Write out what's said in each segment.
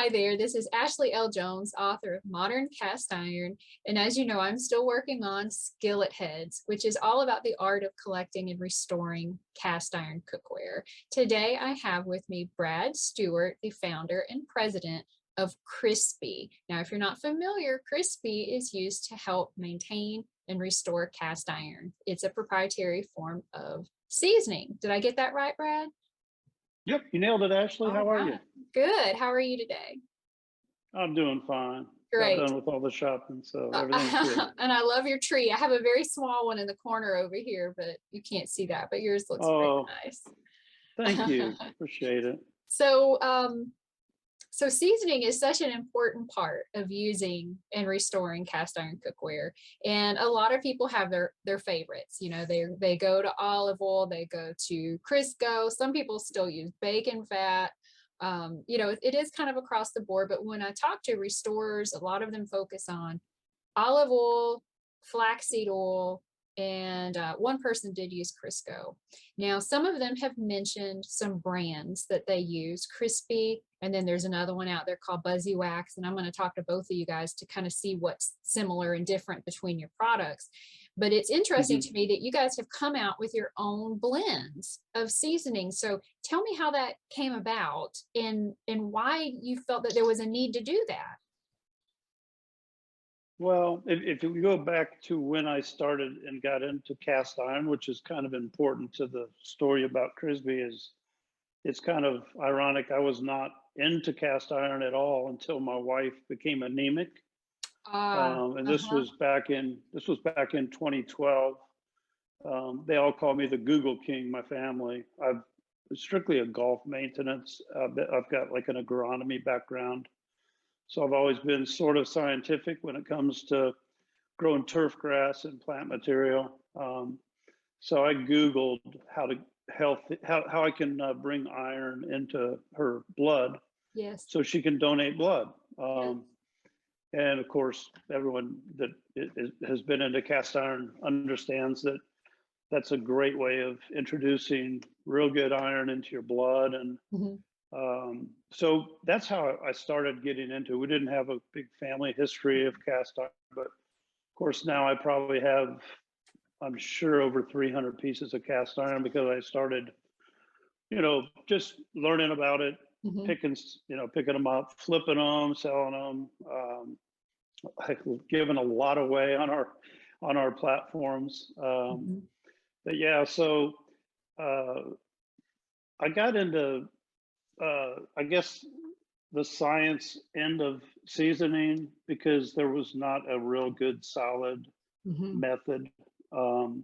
Hi there, this is Ashley L. Jones, author of Modern Cast Iron. And as you know, I'm still working on Skillet Heads, which is all about the art of collecting and restoring cast iron cookware. Today, I have with me Brad Stuart, the founder and president of Crisbee. Now, if you're not familiar, Crisbee is used to help maintain and restore cast iron. It's a proprietary form of seasoning. Did I get that right, Brad? Yep, you nailed it, Ashley. How are you? Good. How are you today? I'm doing fine. Great. Got done with all the shopping, so everything's good. And I love your tree. I have a very small one in the corner over here, but you can't see that, but yours looks very nice. Thank you. Appreciate it. So seasoning is such an important part of using and restoring cast iron cookware. And a lot of people have their favorites. You know, they go to olive oil, they go to Crisco. Some people still use bacon fat. You know, it is kind of across the board, but when I talk to restorers, a lot of them focus on olive oil, flaxseed oil, and one person did use Crisco. Now, some of them have mentioned some brands that they use, Crisbee, and then there's another one out there called beeswax, and I'm going to talk to both of you guys to kind of see what's similar and different between your products. But it's interesting to me that you guys have come out with your own blends of seasoning. So tell me how that came about and why you felt that there was a need to do that. Well, if you go back to when I started and got into cast iron, which is kind of important to the story about Crisbee, is it's kind of ironic. I was not into cast iron at all until my wife became anemic. And this was back in 2012. They all call me the Google King, my family. I'm strictly a golf maintenance. I've got like an agronomy background. So I've always been sort of scientific when it comes to growing turf grass and plant material. So I Googled how I can bring iron into her blood, yes, so she can donate blood. And of course, everyone that has been into cast iron understands that that's a great way of introducing real good iron into your blood. And so that's how I started getting into it. We didn't have a big family history of cast iron, but of course now I probably have, I'm sure, over 300 pieces of cast iron because I started, you know, just learning about it, picking them up, flipping them, selling them, giving a lot away on our platforms. But yeah, so I got into I guess the science end of seasoning because there was not a real good solid method. And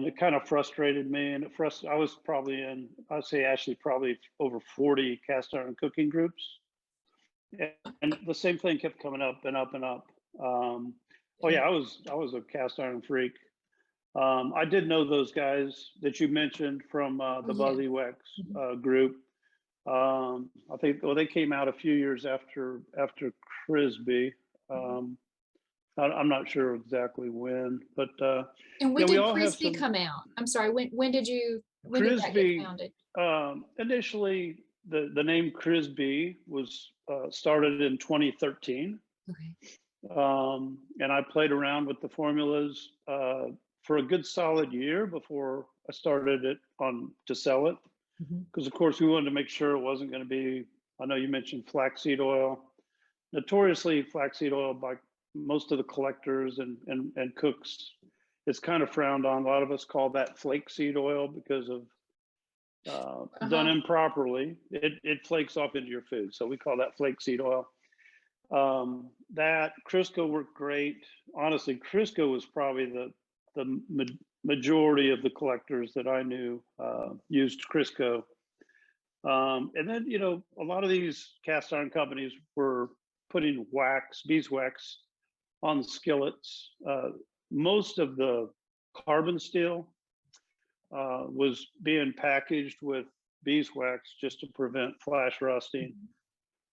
it kind of frustrated me, and I was probably in, I'd say actually probably over 40 cast iron cooking groups. And the same thing kept coming up and up and up. Oh yeah, I was a cast iron freak. I did know those guys that you mentioned from the beeswax group. I think they came out a few years after Crisbee. I'm not sure exactly when, but and when did Crisbee come out? I'm sorry, when did that get founded? Initially, the name Crisbee was started in 2013. And I played around with the formulas for a good solid year before I started it to sell it. Because of course we wanted to make sure it wasn't going to be, I know you mentioned flaxseed oil. Notoriously, flaxseed oil by most of the collectors and cooks, it's kind of frowned on. A lot of us call that flakeseed oil because of done improperly, it flakes off into your food. So we call that flakeseed oil. That Crisco worked great. Honestly, Crisco was probably the majority of the collectors that I knew used Crisco. And then, you know, a lot of these cast iron companies were putting beeswax on the skillets. Most of the carbon steel was being packaged with beeswax just to prevent flash rusting.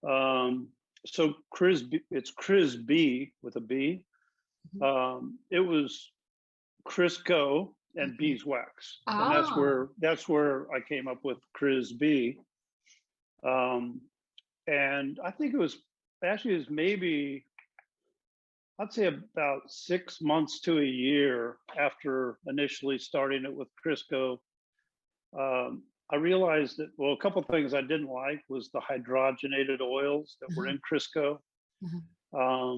So Crisbee, it's Crisbee with a B. It was Crisco and beeswax, and that's where I came up with Crisbee. And I think it was maybe, I'd say about 6 months to a year after initially starting it with Crisco. I realized that, well, a couple of things I didn't like was the hydrogenated oils that were Uh-huh, in Crisco. uh-huh.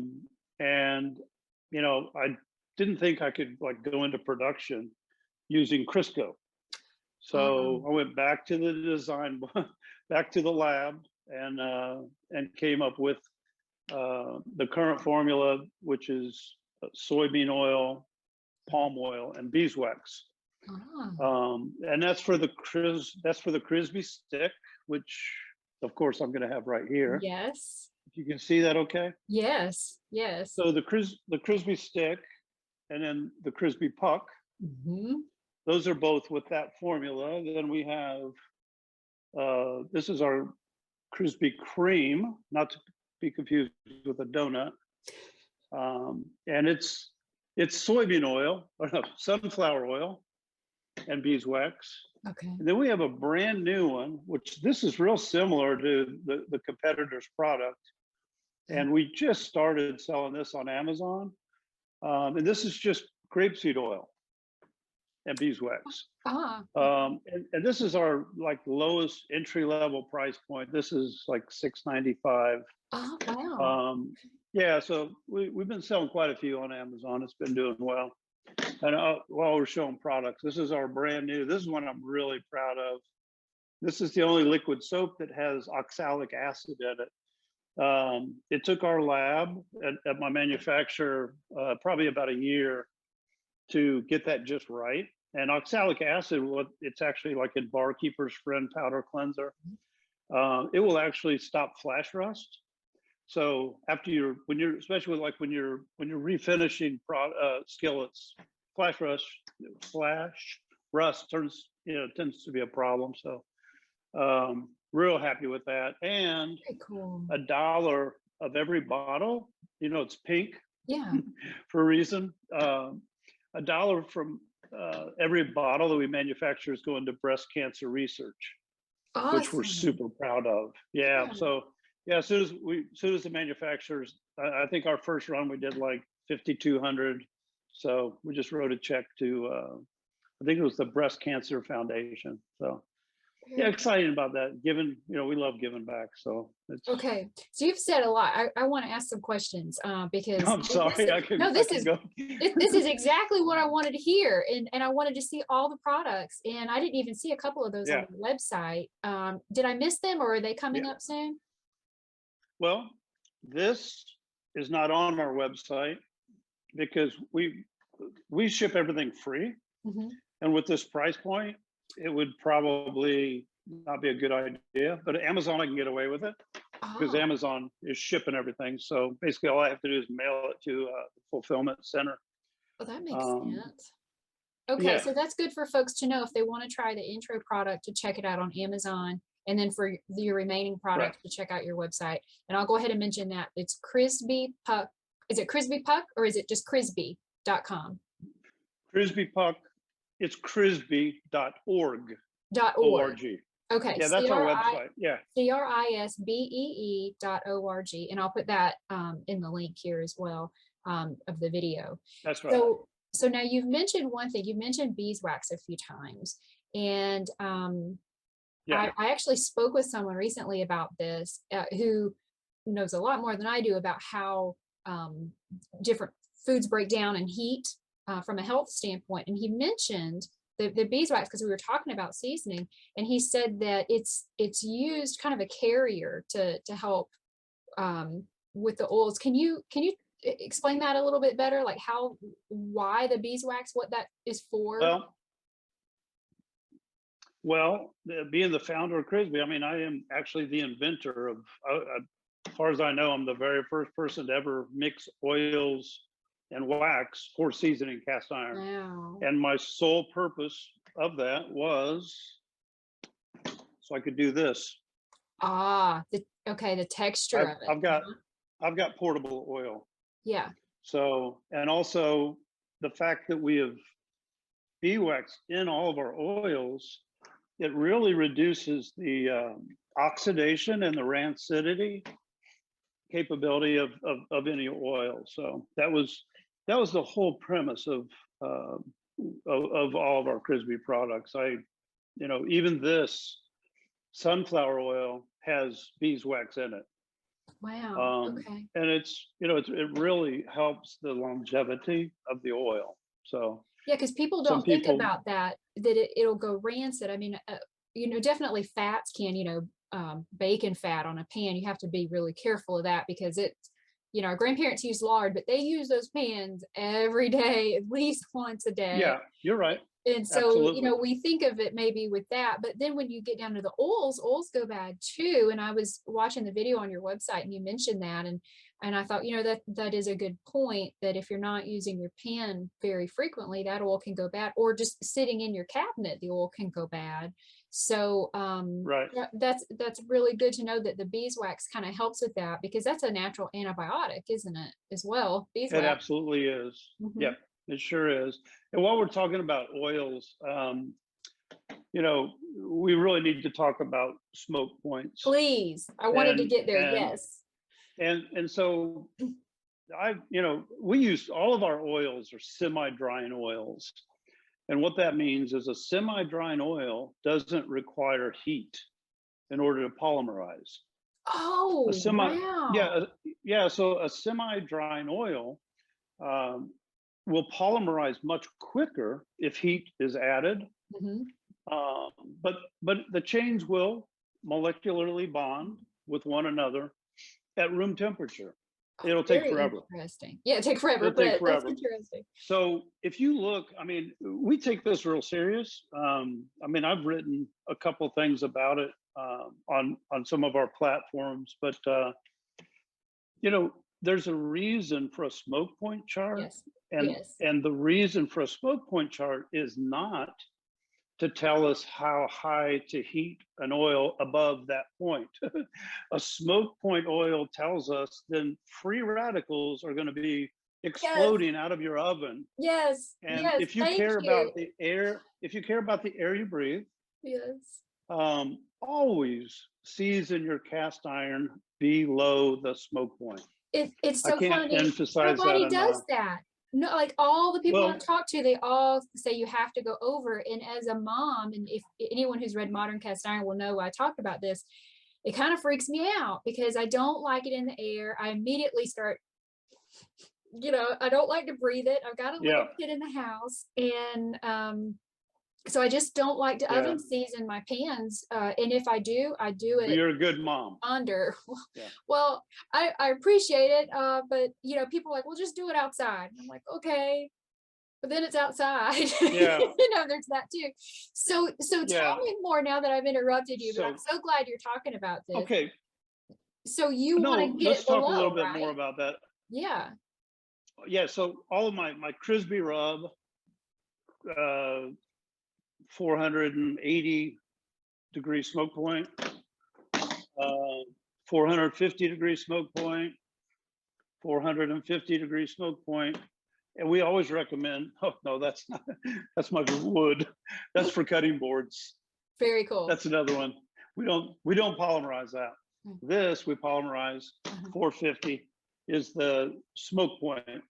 And, I didn't think I could like go into production using Crisco. So I went back to the design, back to the lab, and came up with the current formula, which is soybean oil, palm oil, and beeswax. Ah, And that's for the Crisbee stick, which of course I'm going to have right here. yes, If you can see that, okay. yes, yes. So the Crisbee stick, and then the Crisbee puck. Mhm. Those are both with that formula. Then we have this is our Crisbee cream, not to be confused with a donut. And it's soybean oil, or no, sunflower oil, and beeswax. Okay. And then we have a brand new one, which this is real similar to the competitor's product. And we just started selling this on Amazon. And this is just grapeseed oil and beeswax. Ah, And this is our like lowest entry level price point. This is like $6.95. ah, wow. Yeah, so we've been selling quite a few on Amazon. It's been doing well. And while we're showing products, this is our brand new. This is one I'm really proud of. This is the only liquid soap that has oxalic acid in it. It took our lab at my manufacturer probably about a year to get that just right. And oxalic acid, it's actually like in Barkeeper's Friend powder cleanser. It will actually stop flash rust. So after especially like when you're refinishing skillets, flash rust tends to be a problem. So real happy with that. And Very cool. $1 of every bottle, it's pink Yeah. for a reason. $1 from every bottle that we manufacture is going to breast cancer research, which we're Awesome. super proud of. Yeah. Yeah. So yeah, as soon as the manufacturers, I think our first run we did like 5,200. So we just wrote a check to I think it was the Breast Cancer Foundation. So yeah, Very excited about that. Giving, we love giving back. So it's Okay, so you've said a lot. I want to ask some questions because I'm sorry, I this can is go. this is exactly what I wanted to hear, and I wanted to see all the products, and I didn't even see a couple of those on Yeah. the website. Did I miss them, or are they coming Yeah. up soon? Well, this is not on our website because we ship everything free. Hmm. And with this price point, it would probably not be a good idea. But Amazon, I can get away with it because Oh, Amazon is shipping everything. So basically, all I have to do is mail it to the fulfillment center. well, that makes Um, sense. Okay, yeah, so that's good for folks to know if they want to try the intro product to check it out on Amazon, and then for your remaining right. products to check out your website. And I'll go ahead and mention that it's Crisbee Puck. Is it Crisbee Puck or is it just Crisbee.com? Crisbee puck. It's crisbee.org. .org. O-R-G. Okay, Yeah, that's our website. Yeah, CRISBEE.org, and I'll put that in the link here as well of the video. that's right. So now you've mentioned one thing. You mentioned beeswax a few times, and Yeah, I actually spoke with someone recently about this who knows a lot more than I do about how different foods break down in heat from a health standpoint. And he mentioned the beeswax because we were talking about seasoning, and he said that it's used kind of a carrier to help with the oils. Can you explain that a little bit better? Like why the beeswax, what that is for? well, being the founder of Crisbee, I mean, I am actually the inventor of, as far as I know, I'm the very first person to ever mix oils and wax for seasoning cast iron. Wow. And my sole purpose of that was so I could do this. Ah, the texture I've, of it. I've got I've got portable oil. Yeah. So, and also the fact that we have beeswax in all of our oils, it really reduces the oxidation and the rancidity capability of any oil. So that was the whole premise of all of our Crisbee products. Even this sunflower oil has beeswax in it. Wow. Okay. And it really helps the longevity of the oil. So yeah, because people don't think about that it'll go rancid. I mean, definitely fats can, bacon fat on a pan, you have to be really careful of that because our grandparents use lard, but they use those pans every day, at least once a day. Yeah, you're right. And so, Absolutely. we think of it maybe with that, but then when you get down to the oils go bad too. And I was watching the video on your website and you mentioned that, and I thought, that is a good point, that if you're not using your pan very frequently, that oil can go bad, or just sitting in your cabinet, the oil can go bad. So right. that's really good to know that the beeswax kind of helps with that, because that's a natural antibiotic, isn't it, as well? Beeswax. It absolutely is. Mm-hmm. Yep, it sure is. And while we're talking about oils, we really need to talk about smoke points. Please, I wanted to get there. Yes. And so we use all of our oils are semi-drying oils. And what that means is a semi-drying oil doesn't require heat in order to polymerize. Oh, wow. Yeah. So a semi-drying oil will polymerize much quicker if heat is added. Mm-hmm. But the chains will molecularly bond with one another at room temperature. It'll take forever. Interesting. Yeah, take forever. It'll take forever. That's interesting. So if you look, we take this real serious. I've written a couple things about it on some of our platforms, but there's a reason for a smoke point chart. Yes. And the reason for a smoke point chart is not to tell us how high to heat an oil above that point. A smoke point oil tells us then free radicals are going to be exploding out of your oven. Yes. And if you care about the air, you breathe, yes, always season your cast iron below the smoke point. It's so funny. I can't emphasize Nobody that does enough. that. No, like all the people I've talked to, they all say you have to go over. And as a mom, and if anyone who's read Modern Cast Iron will know I talked about this, it kind of freaks me out because I don't like it in the air. I immediately start, I don't like to breathe it. I've got a little kid in the house, and so I just don't like to oven season my pans. And if I do it. You're a good mom. Under. Well, I appreciate it. But people are like, well, just do it outside. I'm like, okay, but then it's outside. Yeah. There's that too. So tell me more now that I've interrupted you, but I'm so glad you're talking about this. Okay. So you want to get let's talk below, a little bit right? more about that. Yeah. Yeah. So all of my Crisbee rub, 480 degree smoke point, 450 degree smoke point, 450 degree smoke point. And we always recommend, that's my wood. That's for cutting boards. Very cool. That's another one. We don't polymerize that. This we polymerize. 450 is the smoke point.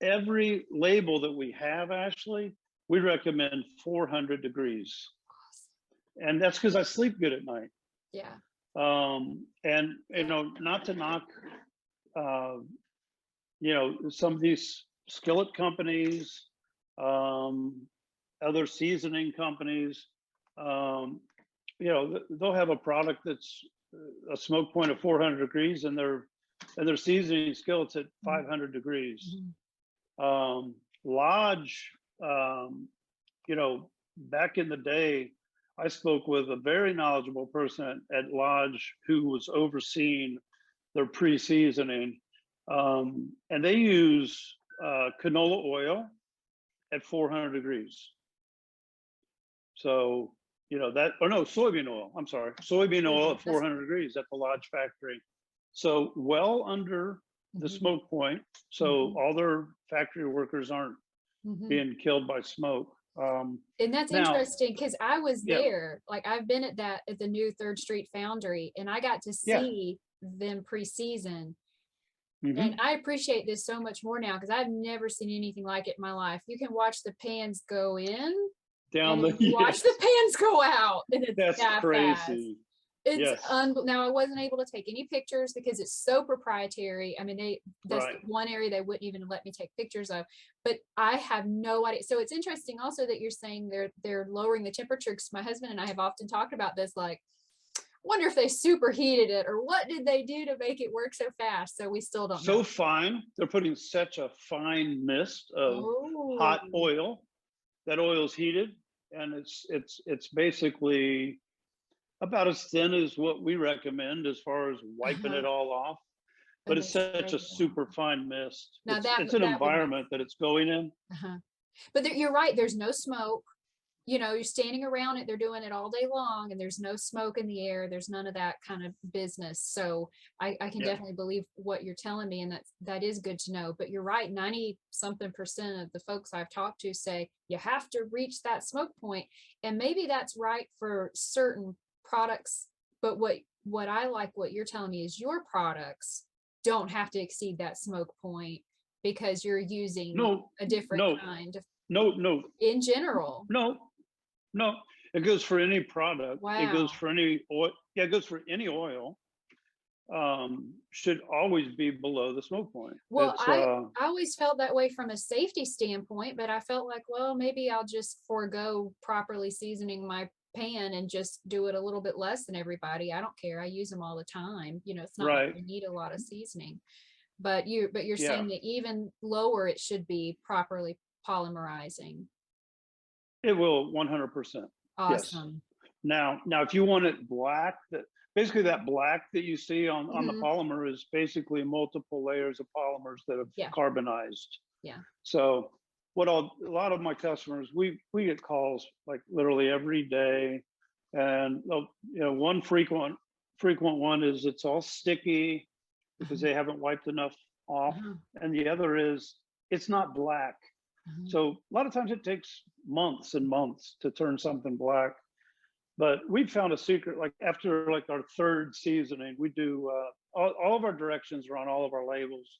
Every label that we have, Ashley, we recommend 400 degrees. Awesome. And that's because I sleep good at night. Yeah. And not to knock some of these skillet companies, other seasoning companies, they'll have a product that's a smoke point of 400 degrees and their seasoning skillets at 500 degrees. Lodge, back in the day, I spoke with a very knowledgeable person at Lodge who was overseeing their pre-seasoning, and they use canola oil at 400 degrees. So, soybean oil. I'm sorry, soybean oil at 400 degrees at the Lodge factory. So well under the smoke point. So all their factory workers aren't being killed by smoke. And that's Now, interesting because I was yeah, there. Like I've been at the new Third Street Foundry, and I got to yeah. see them pre-season. And Hmm. I appreciate this so much more now because I've never seen anything like it in my life. You can watch the pans go in Down the and watch the yes, pans go out, and it's that's that fast. crazy. It's Yes, now I wasn't able to take any pictures because it's so proprietary. I mean, that's the right. one area they wouldn't even let me take pictures of. But I have no idea. So it's interesting also that you're saying they're lowering the temperature because my husband and I have often talked about this, like, wonder if they superheated it or what did they do to make it work so fast. So we still don't know. So fine. They're putting such a fine mist of Oh, hot oil. That oil is heated, and it's basically about as thin as what we recommend as far as wiping uh-huh. it all off. But And it's they such spray a it on. super fine mist. Now It's an that would make environment that it's going in. uh-huh. But you're right, there's no smoke. You're standing around it, they're doing it all day long, and there's no smoke in the air. There's none of that kind of business. So I can Yeah. definitely believe what you're telling me, and that is good to know. But you're right, 90 something percent of the folks I've talked to say you have to reach that smoke point. And maybe that's right for certain products, but what I like what you're telling me is your products don't have to exceed that smoke point because you're using No, a different no, kind of no, no, in general. no, no. It goes for any product. It goes Wow. for any oil. Yeah, it goes for any oil. Should always be below the smoke point. Well, It's I always felt that way from a safety standpoint, but I felt like, well, maybe I'll just forego properly seasoning my pan and just do it a little bit less than everybody. I don't care. I use them all the time. It's not like right. I need a lot of seasoning. But you're Yeah, saying that even lower it should be properly polymerizing. it will 100%. Yes. Awesome. Now, if you want it black, that basically that black that you see on the Hmm. polymer is basically multiple layers of polymers that have Yeah. carbonized. Yeah. So a lot of my customers, we get calls like literally every day, and one frequent one is it's all sticky because Uh-huh. they haven't wiped enough off, Uh-huh. and the other is it's not black. Uh-huh. So a lot of times it takes months and months to turn something black. But we found a secret, like after like our third seasoning, we do all of our directions are on all of our labels.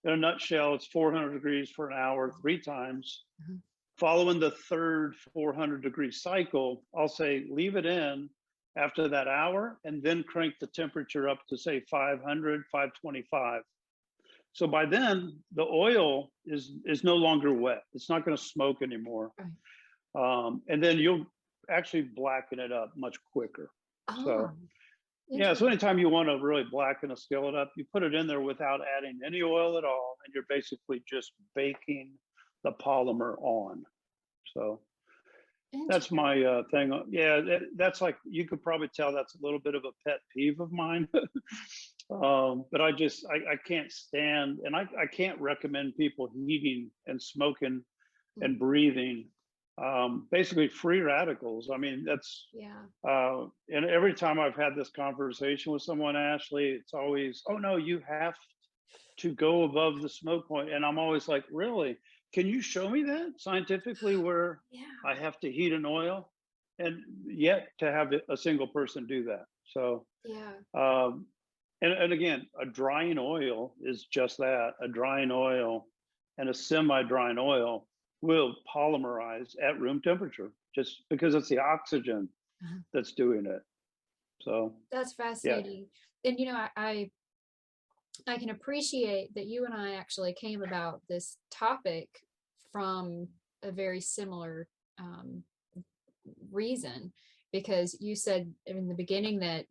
In a nutshell, it's 400 degrees for an hour, 3 times. Uh-huh. Following the third 400-degree cycle, I'll say leave it in after that hour and then crank the temperature up to say 500, 525. So by then the oil is no longer wet. It's not going to smoke anymore. Right. And then you'll actually blacken it up much quicker. Oh, So yeah, so interesting. anytime you want to really blacken a skillet up, you put it in there without adding any oil at all, and you're basically just baking the polymer on. So that's Interesting. my thing. Yeah, that's like you could probably tell that's a little bit of a pet peeve of mine. But I can't stand, and I can't recommend people heating and smoking and breathing basically free radicals. I mean, that's Yeah. and every time I've had this conversation with someone, Ashley, it's always, oh no, you have to go above the smoke point. And I'm always like, really? Can you show me that scientifically where Yeah. I have to heat an oil? And yet to have a single person do that. So, Yeah. um, and again, a drying oil is just that, a drying oil, and a semi-drying oil will polymerize at room temperature just because it's the oxygen Uh-huh. that's doing it. So That's yeah, fascinating. And I can appreciate that you and I actually came about this topic from a very similar um, reason, because you said in the beginning that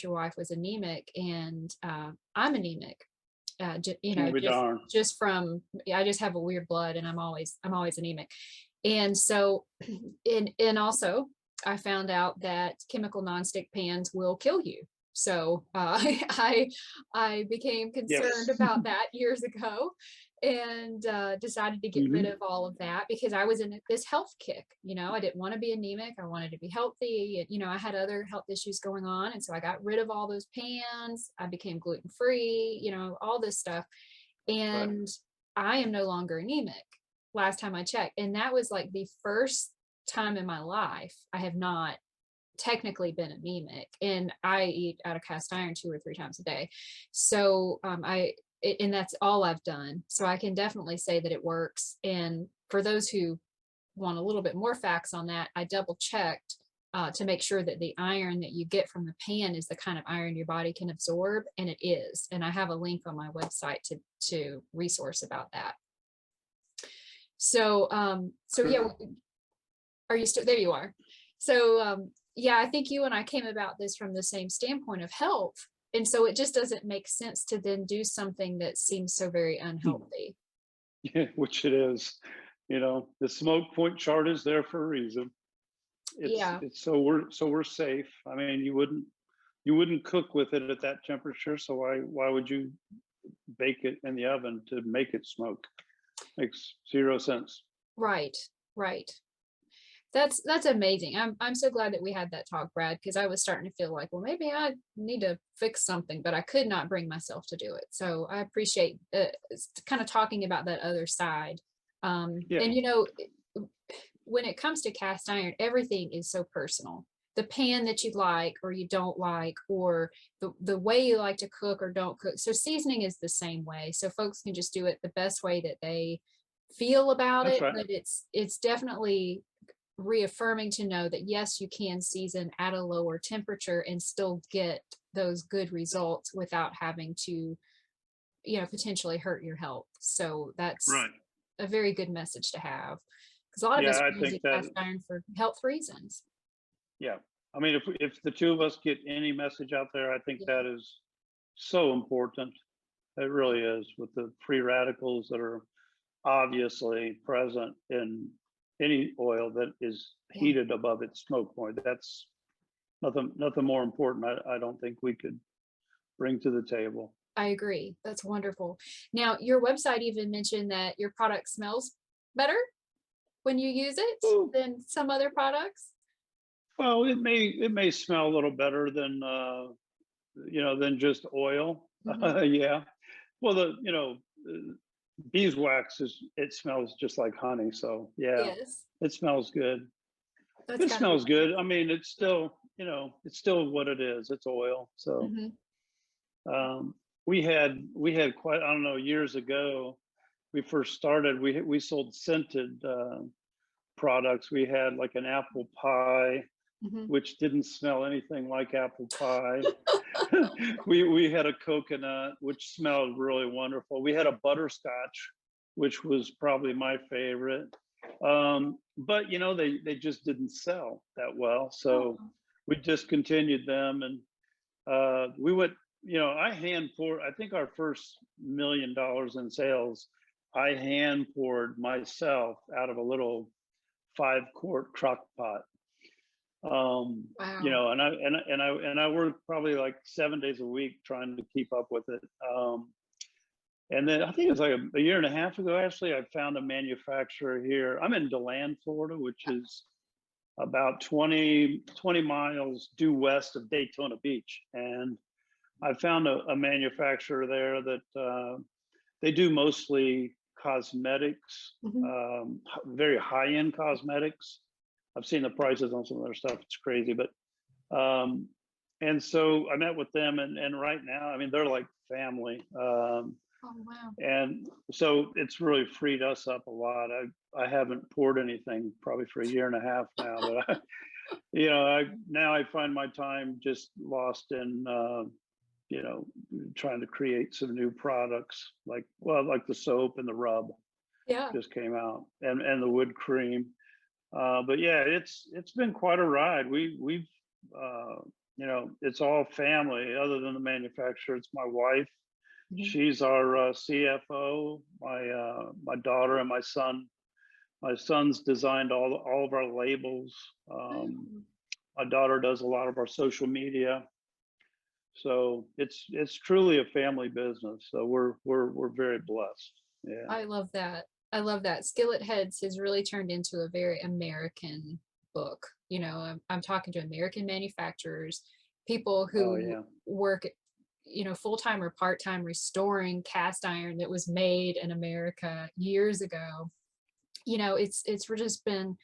your wife was anemic, and I'm anemic. I'll be darned. Just from I just have a weird blood, and I'm always anemic, and so and also I found out that chemical nonstick pans will kill you. So I became concerned Yes. about that years ago, and decided to get rid Hmm. of all of that because I was in this health kick. I didn't want to be anemic. I wanted to be healthy. And, I had other health issues going on. And so I got rid of all those pans. I became gluten free, all this stuff. Right. And I am no longer anemic. last time I checked. And that was like the first time in my life I have not technically been anemic, and I eat out of cast iron 2 or 3 times a day. So and that's all I've done. So I can definitely say that it works. And for those who want a little bit more facts on that, I double checked to make sure that the iron that you get from the pan is the kind of iron your body can absorb, and it is. And I have a link on my website to resource about that. So yeah, are you still there? You are. So yeah, I think you and I came about this from the same standpoint of health. And so it just doesn't make sense to then do something that seems so very unhealthy. Yeah, which it is. The smoke point chart is there for a reason. Yeah, It's so we're safe. I mean, you wouldn't cook with it at that temperature, so why would you bake it in the oven to make it smoke? Makes zero sense. right, right. That's amazing. I'm so glad that we had that talk, Brad, because I was starting to feel like, well, maybe I need to fix something, but I could not bring myself to do it. So I appreciate kind of talking about that other side. Yeah, And when it comes to cast iron, everything is so personal. The pan that you like or you don't like, or the way you like to cook or don't cook. So seasoning is the same way. So folks can just do it the best way that they feel about that's it, right. but it's definitely reaffirming to know that yes, you can season at a lower temperature and still get those good results without having to, potentially hurt your health. So that's Right. a very good message to have, because a lot of us Yeah, are I using think that. cast iron for health reasons. Yeah, I mean, if the two of us get any message out there, I think Yeah. that is so important. It really is, with the free radicals that are obviously present in any oil that is Yeah, heated above its smoke point. That's nothing more important. I don't think we could bring to the table. I agree. That's wonderful. Now, your website even mentioned that your product smells better when you use it Ooh, than some other products. well, it may smell a little better than just oil. Mhm. Yeah. Well, beeswax it smells just like honey. So yeah, Yes, it smells good. that's It gotta be smells nice. good. I mean, it's still what it is. It's oil. So Mhm. um, we had quite, I don't know, years ago, we first started, we sold scented products. We had like an apple pie, Mhm. which didn't smell anything like apple pie. We had a coconut, which smelled really wonderful. We had a butterscotch, which was probably my favorite. But they just didn't sell that well, so Oh, we discontinued them, and we went. I hand poured. I think our first $1 million in sales, I hand poured myself out of a little 5-quart crock pot. wow. And I worked probably like 7 days a week trying to keep up with it. And then I think it was like a year and a half ago, actually, I found a manufacturer here. I'm in DeLand, Florida, which is about 20 miles due west of Daytona Beach. And I found a manufacturer there that they do mostly cosmetics, Mhm. very high-end cosmetics. I've seen the prices on some of their stuff. It's crazy, but and so I met with them, and right now, I mean, they're like family. Oh, wow. And so it's really freed us up a lot. I haven't poured anything probably for a year and a half now, but I find my time just lost in you know trying to create some new products, like the soap and the rub Yeah. just came out, and the wood cream. But yeah, it's been quite a ride. We've it's all family other than the manufacturer. It's my wife. Mhm. She's our CFO. My daughter and my son. My son's designed all of our labels. Wow. My daughter does a lot of our social media. So it's truly a family business. So we're very blessed. Yeah. I love that. I love that. Skillet Heads has really turned into a very American book. I'm talking to American manufacturers, people Oh who yeah. work, full time or part time restoring cast iron that was made in America years ago. you know, it's just been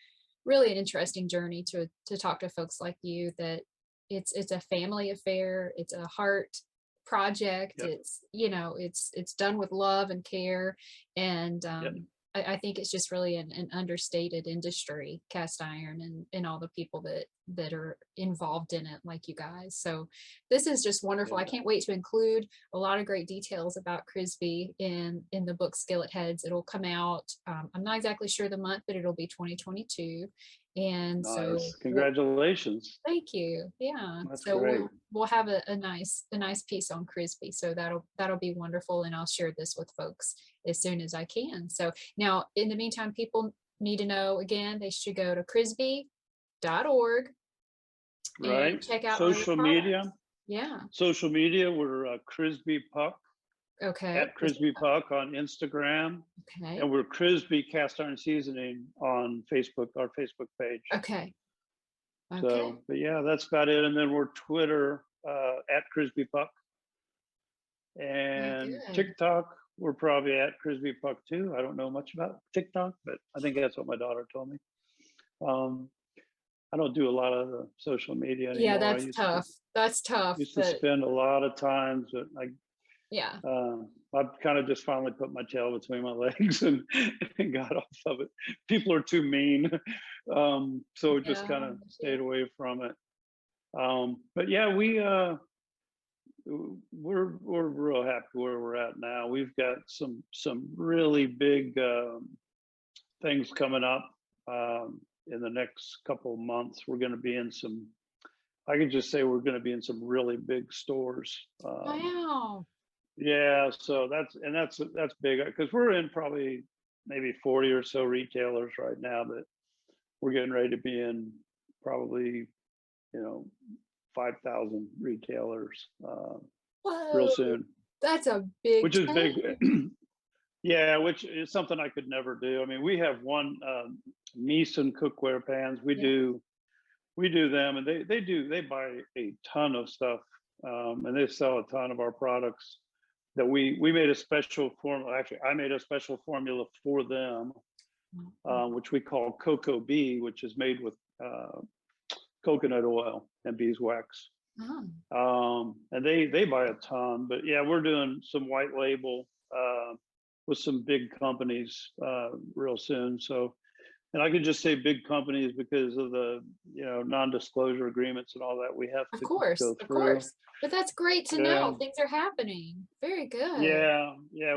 really an interesting journey to talk to folks like you that it's a family affair, it's a heart project, Yep. it's, you know, it's done with love and care, and Yep. I think it's just really an understated industry, cast iron, and all the people that are involved in it, like you guys. So this is just wonderful. I Yeah. can't wait to include a lot of great details about Crisbee in the book Skillet Heads. It'll come out. I'm not exactly sure the month, but it'll be 2022. And so Nice. Congratulations. thank you. Yeah. That's So great. we'll have a nice piece on Crisbee. So that'll be wonderful. And I'll share this with folks as soon as I can. So now in the meantime, people need to know again, they should go to crisbee.org and Right. check out all your Social media. products. Yeah. Social media. We're Crisbee Puck Okay. at Crisbee Puck on Instagram, Okay. and we're Crisbee Cast Iron Seasoning on Facebook, our Facebook page. Okay. Okay. So, but yeah, that's about it. And then we're Twitter at Crisbee Puck, Very and good. TikTok. We're probably at Crisbee Puck too. I don't know much about TikTok, but I think that's what my daughter told me. Um, I don't do a lot of the social media Yeah, anymore. that's tough. That's tough. Used to But spend a lot of times, but yeah. I've kind of just finally put my tail between my legs and got off of it. People are too mean, so just Yeah. kind of stayed away from it. But yeah, we're real happy where we're at now. We've got some really big things coming up in the next couple of months. We're going to be in some. I can just say we're going to be in some really big stores. Wow. Yeah, so that's big because we're in probably maybe 40 or so retailers right now, that we're getting ready to be in probably, 5,000 retailers real Whoa. soon, That's a big which is big. change. Yeah, which is something I could never do. I mean, we have one Neeson cookware pans. Yeah. We do them, and they buy a ton of stuff, and they sell a ton of our products. That we made a special formula. Actually, I made a special formula for them, which we call Cocoa Bee, which is made with coconut oil and beeswax. And they buy a ton. But yeah, we're doing some white label with some big companies real soon. So, and I could just say big companies because of the non-disclosure agreements and all that we have Of to course, go of through. course. But that's great to Yeah. know things are happening. Very good. Yeah, yeah.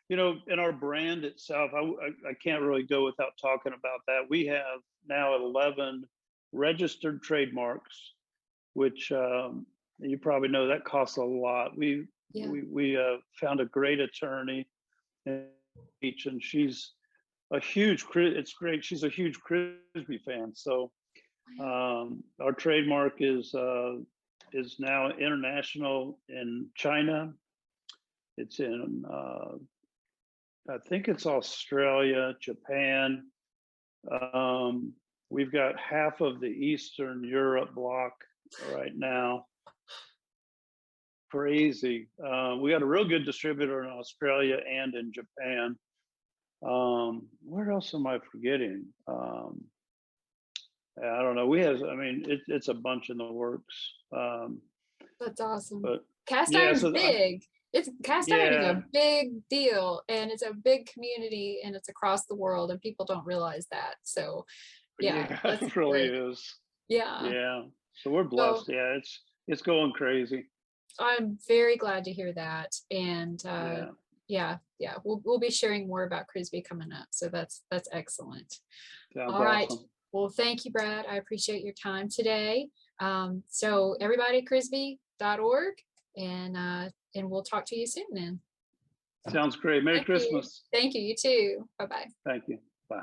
In our brand itself, I can't really go without talking about that. We have now 11 registered trademarks, which you probably know that costs a lot. Yeah. We found a great attorney in each, and she's a huge. It's great. She's a huge Crisbee fan. So Wow. our trademark is now international in China. It's in, I think it's Australia, Japan. We've got half of the Eastern Europe block right now. Crazy. We got a real good distributor in Australia and in Japan. Where else am I forgetting? I don't know. It's a bunch in the works. That's awesome. But Cast yeah, iron's so big. It's cast iron is yeah, a big deal, and it's a big community, and it's across the world, and people don't realize that. So yeah, yeah, that's it really great. is. Yeah. Yeah. So we're So blessed. Yeah, it's going crazy. I'm very glad to hear that. And Yeah. yeah, we'll be sharing more about Crisbee coming up. So that's excellent. Sounds All right. awesome. Well, thank you, Brad. I appreciate your time today. So everybody, crisbee.org, and we'll talk to you soon then. Sounds great. Merry Thank you. Christmas. Thank you. You too. Bye-bye. Thank you. Bye.